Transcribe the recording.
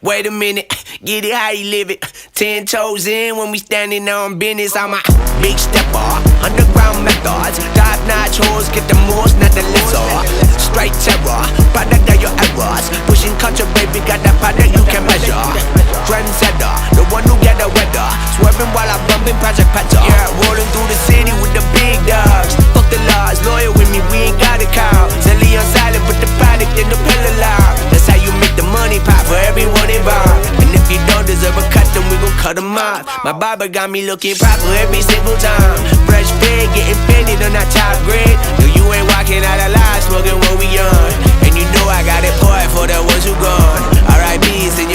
Wait a minute, get it how you live it. 10 toes in when we standing on business. I'm a big stepper, underground methods. Top notch hoes, get the most, not the lesser. Straight terror, product of your errors. Pushing culture, baby, got that product you can measure. Trendsetter, the one who get the weather. Swerving while I'm bumping Project Petter. Yeah, rolling through the city with the big dogs. Fuck the laws, loyal with me, we ain't got a cow. Zelly on silent, put the product in the pill loud. That's how you make the money pop for everyone involved. And if you don't deserve a cut, then we gon' cut them off. My barber got me looking proper every single time. Fresh fade, getting painted on that top grade. No, you ain't walking out alive, smoking what we on. And you know I got it poured for the ones who gone. R.I.P.'s in your